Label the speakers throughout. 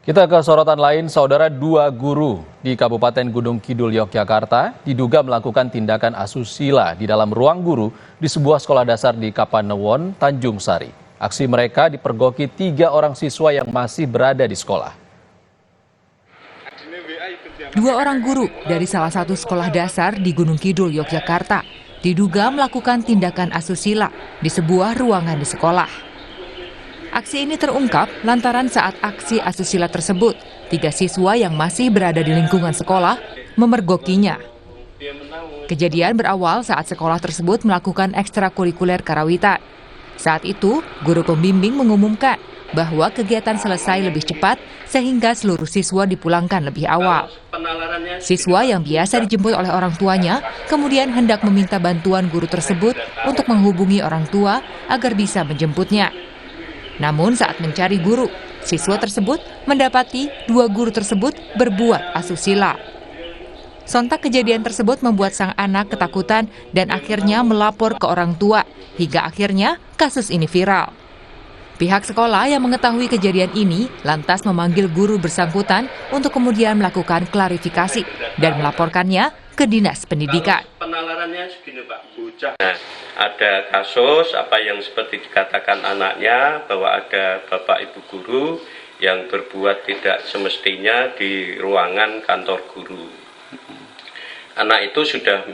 Speaker 1: Kita ke sorotan lain, saudara, dua guru di Kabupaten Gunung Kidul, Yogyakarta diduga melakukan tindakan asusila di dalam ruang guru di sebuah sekolah dasar di Kapanewon, Tanjung Sari. Aksi mereka dipergoki 3 orang siswa yang masih berada di sekolah.
Speaker 2: Dua orang guru dari salah satu sekolah dasar di Gunung Kidul, Yogyakarta diduga melakukan tindakan asusila di sebuah ruangan di sekolah. Aksi ini terungkap lantaran saat aksi asusila tersebut, 3 siswa yang masih berada di lingkungan sekolah memergokinya. Kejadian berawal saat sekolah tersebut melakukan ekstrakurikuler karawitan. Saat itu, guru pembimbing mengumumkan bahwa kegiatan selesai lebih cepat sehingga seluruh siswa dipulangkan lebih awal. Siswa yang biasa dijemput oleh orang tuanya kemudian hendak meminta bantuan guru tersebut untuk menghubungi orang tua agar bisa menjemputnya. Namun saat mencari guru, siswa tersebut mendapati 2 guru tersebut berbuat asusila. Sontak kejadian tersebut membuat sang anak ketakutan dan akhirnya melapor ke orang tua, hingga akhirnya kasus ini viral. Pihak sekolah yang mengetahui kejadian ini lantas memanggil guru bersangkutan untuk kemudian melakukan klarifikasi dan melaporkannya ke Dinas Pendidikan.
Speaker 3: Penalarannya segini Pak, nah, ada kasus apa yang seperti dikatakan anaknya bahwa ada bapak ibu guru yang berbuat tidak semestinya di ruangan kantor guru. Anak itu sudah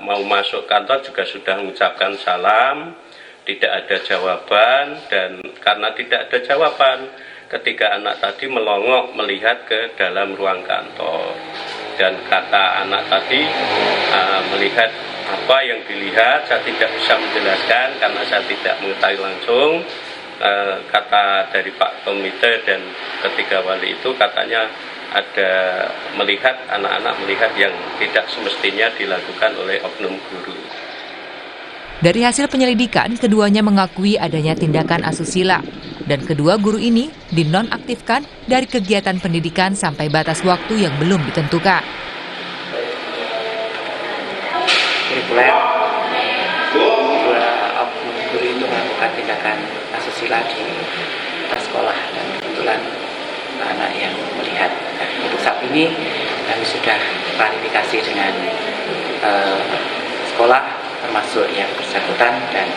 Speaker 3: mau masuk kantor juga sudah mengucapkan salam, tidak ada jawaban, dan karena tidak ada jawaban ketika anak tadi melongok melihat ke dalam ruang kantor. Dan kata anak tadi melihat apa yang dilihat, saya tidak bisa menjelaskan karena saya tidak mengetahui langsung. Kata dari Pak Komite dan ketiga wali itu katanya ada melihat anak-anak melihat yang tidak semestinya dilakukan oleh oknum guru.
Speaker 2: Dari hasil penyelidikan, keduanya mengakui adanya tindakan asusila dan kedua guru ini dinonaktifkan dari kegiatan pendidikan sampai batas waktu yang belum ditentukan.
Speaker 4: Kurikuler, 2 oknum guru itu melakukan tindakan asusila di sekolah dan kebetulan anak yang melihat. Untuk saat ini kami sudah klarifikasi dengan sekolah termasuk yang bersangkutan dan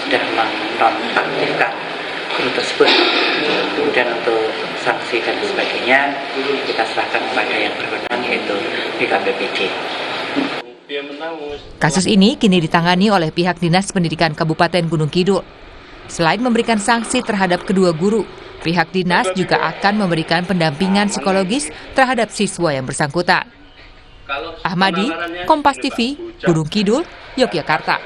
Speaker 4: sudah menonaktifkan guru tersebut. Kemudian untuk sanksi dan sebagainya kita serahkan kepada yang berwenang yaitu BKPPD.
Speaker 2: Kasus ini kini ditangani oleh pihak Dinas Pendidikan Kabupaten Gunung Kidul. Selain memberikan sanksi terhadap kedua guru, pihak dinas juga akan memberikan pendampingan psikologis terhadap siswa yang bersangkutan. Ahmadi, Kompas TV, Gunung Kidul, Yogyakarta.